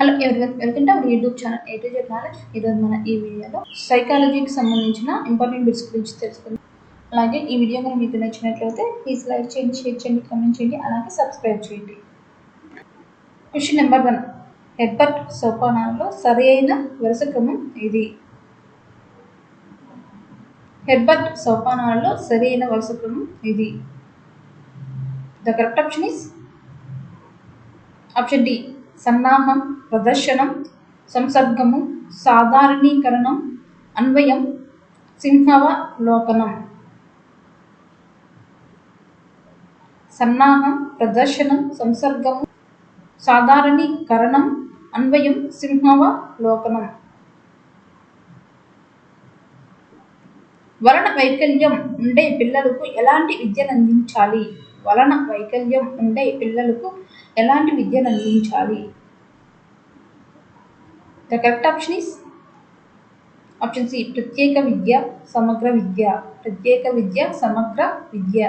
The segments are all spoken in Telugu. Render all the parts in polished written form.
Hello everyone, welcome to our YouTube channel A to Z knowledge. ఈరోజు మన ఈ వీడియోలో సైకాలజీకి సంబంధించిన ఇంపార్టెంట్ బిట్స్ గురించి తెలుసుకుందాం. అలాగే ఈ వీడియో కనుక మీకు నచ్చినట్లయితే ప్లీజ్ లైక్ చేయండి, షేర్ చేయండి, కామెంట్ చేయండి, అలాగే సబ్స్క్రైబ్ చేయండి. Question number 1. హెర్బర్ట్ సోపానాల్లో సరైన వరుస క్రమం ఏది? హెర్బర్ట్ సోపానాల్లో సరైన వరుస క్రమం ఏది? The correct option is option D. సన్నాహం, ప్రదర్శనం, సంసర్గము, సాధారణీకరణం, అన్వయం, సింహావలోకనం. సన్నాహం, ప్రదర్శనం, సంసర్గము, సాధారణీకరణం, అన్వయం, సింహావలోకనం. వలన వైకల్యం ఉండే పిల్లలకు ఎలాంటి విద్యను అందించాలి? వలన వైకల్యం ఉండే పిల్లలకు ఎలాంటి విద్యను అందించాలి? The correct option is option C. ప్రత్యేక విద్య, సమగ్ర విద్య. ప్రత్యేక విద్య, సమగ్ర విద్య.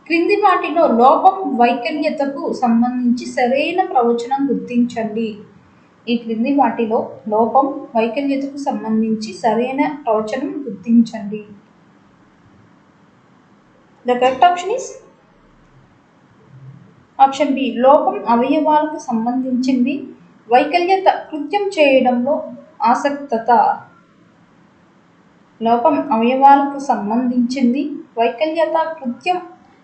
క్రింది వాటిలో లోపం వైకల్యతకు సంబంధించి సరైన ప్రవచనం గుర్తించండి. ఈ క్రింది వాటిలో లోపం వైకల్యతకు సంబంధించి సరైన ప్రవచనం గుర్తించండి. The correct option is option B. లోపం అవయవాలకు సంబంధించింది, వైకల్యత కృత్యం చేయడంలో ఆసక్తత. లోపం అవయవాలకు సంబంధించింది, వైకల్యత కృత్యం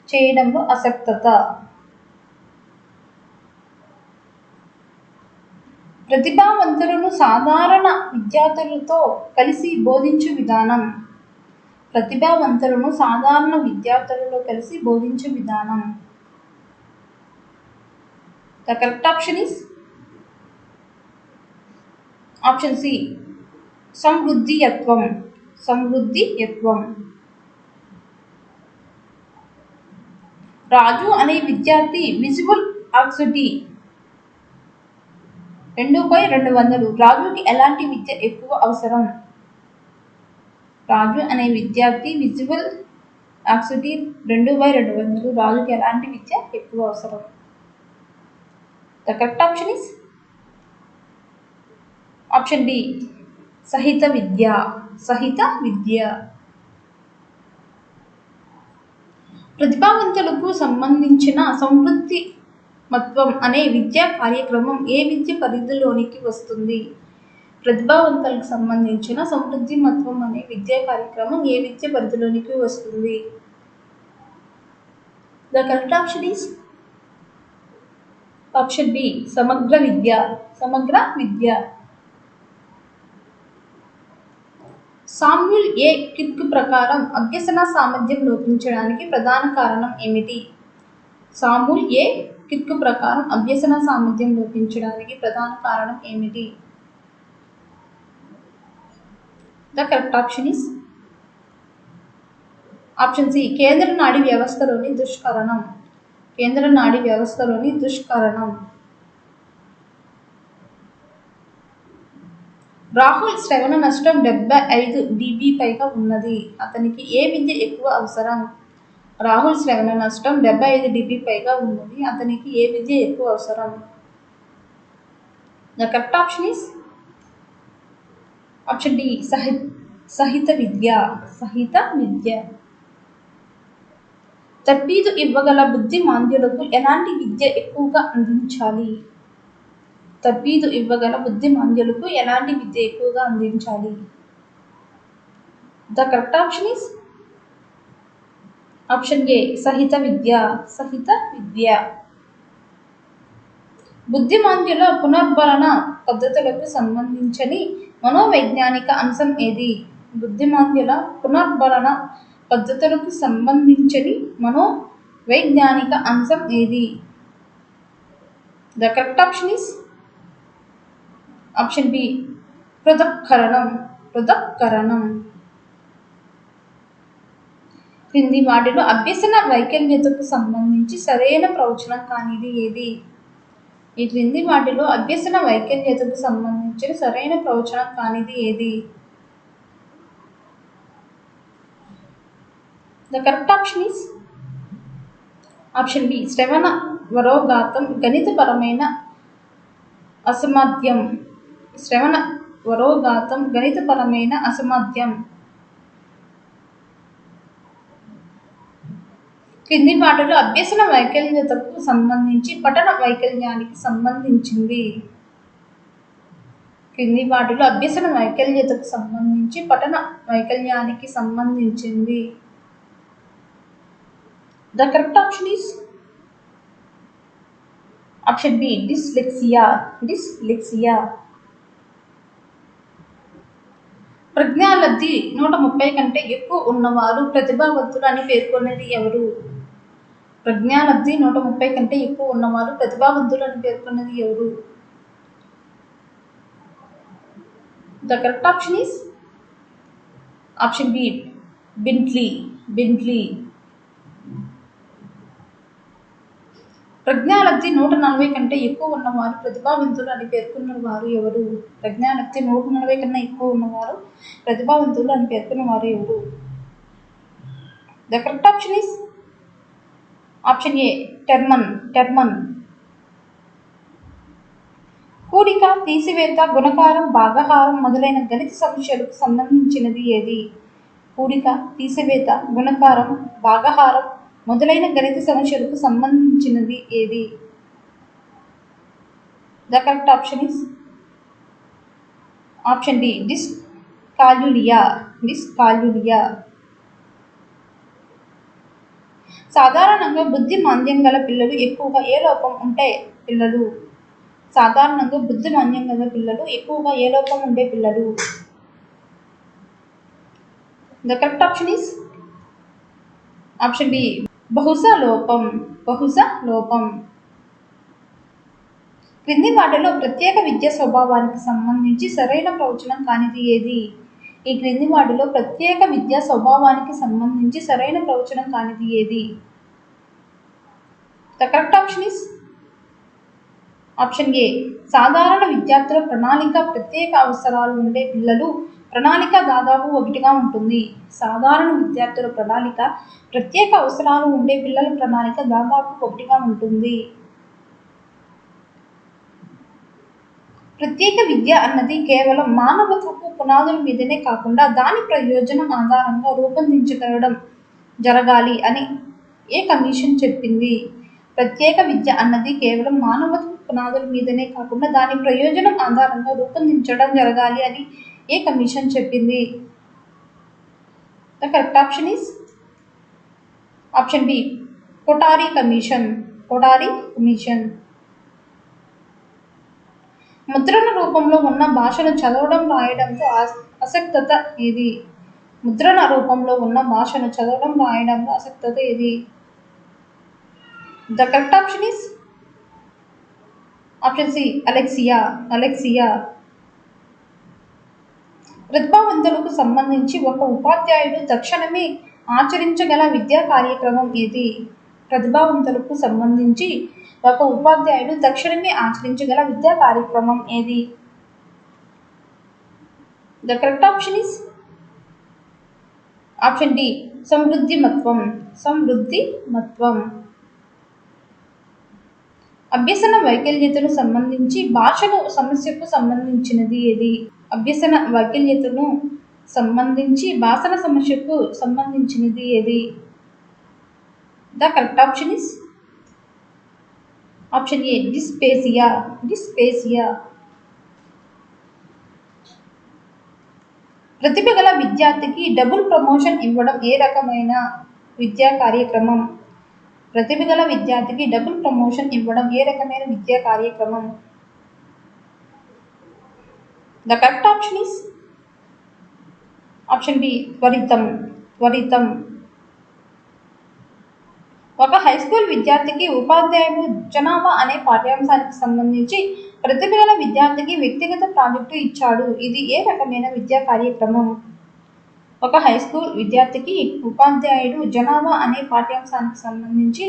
చేయడంలో ఆసక్తత. ప్రతిభావంతులను సాధారణ విద్యార్థులతో కలిసి బోధించు విధానం. ప్రతిభావంతులను సాధారణ విద్యార్థులతో కలిసి బోధించు విధానం. The correct option is option C. సమృద్ధియత్వం. సమృద్ధియత్వం. రాజు అనే విద్యార్థి విజువల్ ఆక్సిటీ 2/200. రాజుకి ఎలాంటి విద్య ఎక్కువ అవసరం? రాజు అనే విద్యార్థి విజువల్ ఆక్సిటీ 2/200. రాజుకి ఎలాంటి విద్య ఎక్కువ అవసరం? The correct option is option D. సహిత విద్య. సహిత విద్య. ప్రతిభావంతులకు సంబంధించిన సమృద్ధిమత్వం అనే విద్యా కార్యక్రమం ఏ విద్య పరిధిలోనికి వస్తుంది? ప్రతిభావంతులకు సంబంధించిన సమృద్ధిమత్వం అనే విద్యా కార్యక్రమం ఏ విద్య పరిధిలోనికి వస్తుంది? The correct option is option B. సమగ్ర విద్య. సమగ్ర విద్య. సామ్యూల్ ఏ. కిర్క్ ప్రకారం అభ్యసన సామర్థ్యం లోపించడానికి ప్రధాన కారణం ఏమిటి? సామ్యూల్ ఏ. కిర్క్ ప్రకారం అభ్యసన సామర్థ్యం లోపించడానికి ప్రధాన కారణం ఏమిటి? The correct option is option C. కేంద్ర నాడీ వ్యవస్థలోని దుష్కరణం. కేంద్ర నాడీ వ్యవస్థలోని దుష్కరణం. రాహుల్ శ్రవణ నష్టం 75 dB పైగా ఉన్నది. అతనికి ఏ విద్య ఎక్కువ అవసరం? రాహుల్ శ్రవణ నష్టం 75 dB పైగా ఉన్నది. అతనికి ఏ విద్య ఎక్కువ అవసరం? The correct option is option D. సహిత విద్య. సహిత విద్య. తర్ఫీదు ఇవ్వగల బుద్ధిమాంద్యులకు ఎలాంటి విద్య ఎక్కువగా అందించాలి? తర్ఫీదు ఇవ్వగల బుద్ధిమాంద్యులకు ఎలాంటి విద్య ఎక్కువగా అందించాలి? The correct option is option ఏ. సహిత విద్య. సహిత విద్య. బుద్ధిమాంద్యుల పునర్బలన పద్ధతులకు సంబంధించని మనోవైజ్ఞానిక అంశం ఏది? బుద్ధిమాంద్యుల పునర్బలన పద్ధతులకు సంబంధించని మనోవైజ్ఞానిక అంశం ఏది? The correct option is option B. పృథక్కరణం. పృథక్కరణం. క్రింది వాటిలో అభ్యసన వైకల్యతకు సంబంధించి సరైన ప్రవచనం కానిది ఏది? ఈ క్రింది వాటిలో అభ్యసన వైకల్యతకు సంబంధించిన సరైన ప్రవచనం కానిది ఏది? The correct option is option B. శ్రవణ వరోగాతం గణితపరమైన అసామర్థ్యం. శ్రవణ వరోగాతం గణితపరమైన అసామర్థ్యం. కింది వాటిలో అభ్యసన వైకల్యతకు సంబంధించి పఠన వైకల్యానికి సంబంధించింది. కింది వాటిలో అభ్యసన వైకల్యతకు సంబంధించి పఠన వైకల్యానికి సంబంధించింది. The correct option is option B, dyslexia. Dyslexia. ప్రజ్ఞాలబ్ధి 130 కంటే ఎక్కువ ఉన్నవారు ప్రతిభావంతులు అని పేర్కొన్నది ఎవరు? ప్రజ్ఞాలబ్ధి 130 కంటే ఎక్కువ ఉన్నవారు ప్రతిభావంతులు అని పేర్కొన్నది ఎవరు? The correct option is option B, Bentley. ప్రజ్ఞాలబ్ధి 140 కంటే ఎక్కువ ఉన్నవారు ప్రతిభావంతులు అని పేర్కొన్న వారు ఎవరు? ప్రజ్ఞాలబ్ధి 140 కన్నా ఎక్కువ ఉన్నవారు ప్రతిభావంతులు అని పేర్కొన్న వారు ఎవరు? The correct option is option A, Terman. కూడిక, తీసివేత, గుణకారం, భాగహారం మొదలైన గణిత సమస్యలకు సంబంధించినది ఏది? కూడిక, తీసివేత, గుణకారం, భాగహారం మొదలైన గణిత సమస్యలకు సంబంధించినది ఏది? The correct option is option D, dyscalculia. సాధారణంగా బుద్ధి మాంద్యం గల పిల్లలు ఎక్కువగా ఏ లోపం ఉండే పిల్లలు? సాధారణంగా బుద్ధి మాంద్యం గల పిల్లలు ఎక్కువగా ఏ లోపం ఉండే పిల్లలు? The correct option is option B, బహుశా లోపం. క్రింది వాటిలో ప్రత్యేక విద్య స్వభావానికి సంబంధించి సరైన ప్రవచనం కానిది ఏది? ఈ క్రింది వాటిలో ప్రత్యేక విద్యా స్వభావానికి సంబంధించి సరైన ప్రవచనం కానిది ఏది? The correct option is option A, సాధారణ విద్యార్థుల ప్రణాళిక ప్రత్యేక అవసరాలు ఉండే పిల్లలు ప్రణాళిక దాదాపు ఒకటిగా ఉంటుంది. సాధారణ విద్యార్థుల ప్రణాళిక ప్రత్యేక అవసరాలు ఉండే పిల్లల ప్రణాళిక దాదాపు ఒకటిగా ఉంటుంది. ప్రత్యేక విద్య అన్నది కేవలం మానవత్వపు పునాదుల మీదనే కాకుండా దాని ప్రయోజనం ఆధారంగా రూపొందించగలడం జరగాలి అని ఏ కమిషన్ చెప్పింది? ప్రత్యేక విద్య అన్నది కేవలం మానవత్వ పునాదుల మీదనే కాకుండా దాని ప్రయోజనం ఆధారంగా రూపొందించడం జరగాలి అని ఏ కమిషన్ చెప్పింది? The correct option is option B, Kothari commission. ముద్రణ రూపంలో ఉన్న భాషను చదవడం రాయడంతో ఆసక్తత ఏది? ముద్రణ రూపంలో ఉన్న భాషను చదవడం రాయడంలో ఆసక్తత ఏది? The correct option is option C, alexia. ప్రతిభావంతులకు సంబంధించి ఒక ఉపాధ్యాయుడు తక్షణమే ఆచరించగల విద్యా కార్యక్రమం ఏది? ప్రతిభావంతులకు సంబంధించి ఒక ఉపాధ్యాయుడు తక్షణమే ఆచరించగల విద్యా కార్యక్రమం ఏది? The correct option is option D, సమృద్ధిమత్వం. అభ్యసన వైకల్యతను సంబంధించి భాషను సమస్యకు సంబంధించినది ఏది? అభ్యసన వైకల్యతను సంబంధించి భాషణ సమస్యకు సంబంధించినది ఏది? The correct option is option A, dysphasia. ప్రతిభ గల విద్యార్థికి డబుల్ ప్రమోషన్ ఇవ్వడం ఏ రకమైన విద్యా కార్యక్రమం? ప్రతిభ గల విద్యార్థికి డబుల్ ప్రమోషన్ ఇవ్వడం ఏ రకమైన విద్యా కార్యక్రమం? The correct option is option B, త్వరితం. ఒక హై స్కూల్ విద్యార్థికి ఉపాధ్యాయుడు జనాభా అనే పాఠ్యాంశానికి సంబంధించి ప్రతిభ గల విద్యార్థికి వ్యక్తిగత ప్రాజెక్టు ఇచ్చాడు. ఇది ఏ రకమైన విద్యా కార్యక్రమం? ఒక హై స్కూల్ విద్యార్థికి ఉపాధ్యాయుడు జనాభా అనే పాఠ్యాంశానికి సంబంధించి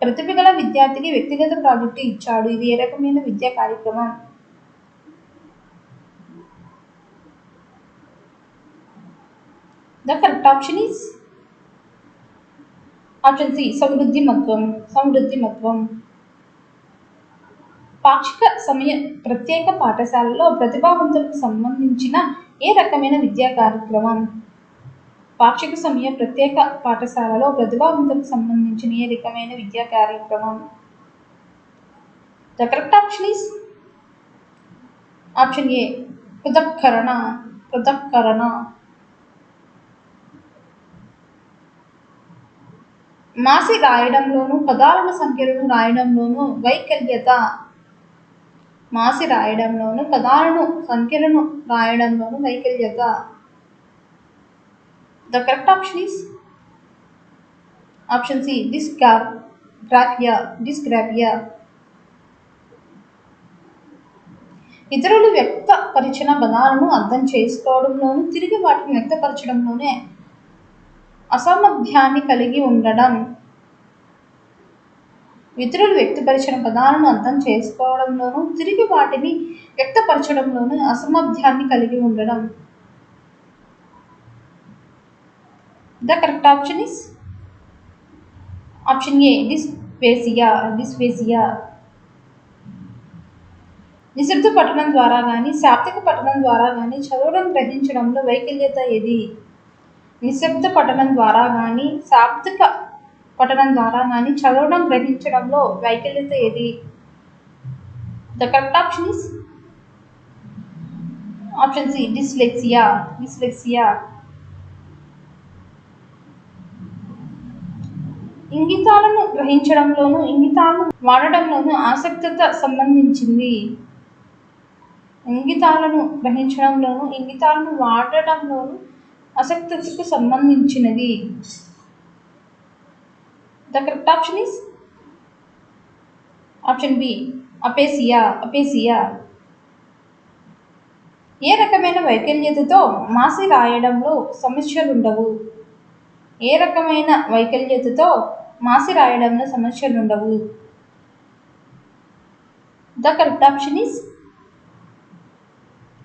ప్రతిభ గల విద్యార్థికి వ్యక్తిగత ప్రాజెక్టు ఇచ్చాడు. ఇది ఏ రకమైన విద్యా కార్యక్రమం? The correct option is option C, సమృద్ధిమత్వం. పాక్షిక సమయ ప్రత్యేక పాఠశాలలో ప్రతిభావంతులకు సంబంధించిన ఏ రకమైన విద్యా కార్యక్రమం? పాక్షిక సమయ ప్రత్యేక పాఠశాలలో ప్రతిభావంతులకు సంబంధించిన ఏ రకమైన విద్యా కార్యక్రమం? The correct option is option A పృథక్కరణ. పృథక్కరణ. మాసి రాయడంలోను పదాలను సంఖ్యలను రాయడంలోను వైకల్యత. మాసి రాయడంలోను పదాలను సంఖ్యలను రాయడంలోను వైకల్యత. The correct option is option C dysgraphia. Dysgraphia. ఇతరులు వ్యక్తపరిచిన పదాలను అర్థం చేసుకోవడంలోను తిరిగి వాటిని వ్యక్తపరచడంలోనే అసామర్థ్యాన్ని కలిగి ఉండడం. ఇతరులు వ్యక్తపరిచిన పదాలను అర్థం చేసుకోవడంలోను తిరిగి వాటిని వ్యక్తపరచడంలోనూ అసామర్థ్యాన్ని కలిగి ఉండడం. The correct option is option A dysphasia. Dysphasia. నిశ్శబ్ద పఠనం ద్వారా కానీ శాబ్దిక పఠనం ద్వారా కానీ చదవడం గ్రహించడంలో వైకల్యత ఏది? నిశ్శబ్ద పఠనం ద్వారా కానీ శాబ్దిక పఠనం ద్వారా కానీ చదవడం గ్రహించడంలో వైకల్యత ఏది? The correct option is option C dyslexia. Dyslexia. ఇంగితాలను గ్రహించడంలోను ఇంగితాలను వాడడంలోను ఆసక్తిత సంబంధించింది. ఇంగితాలను గ్రహించడంలోను ఇంగితాలను వాడడంలోను ఆసక్తికు సంబంధించినది. The correct option is option B aphasia. Aphasia. ఏ రకమైన వైకల్యతతో మాసి రాయడంలో సమస్యలుండవు? ఏ రకమైన వైకల్యతతో మాసి రాయడంలో సమస్యలుండవు? The correct option is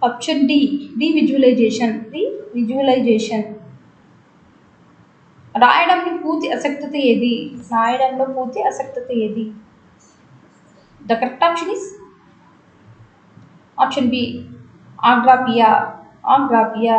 option D visualisation. Visualisation. రాయడంలో పూర్తి ఆసక్తి ఏది? రాయడంలో పూర్తి ఆసక్తి ఏది? The correct option is option B agraphia. ఆగ్రాఫియా.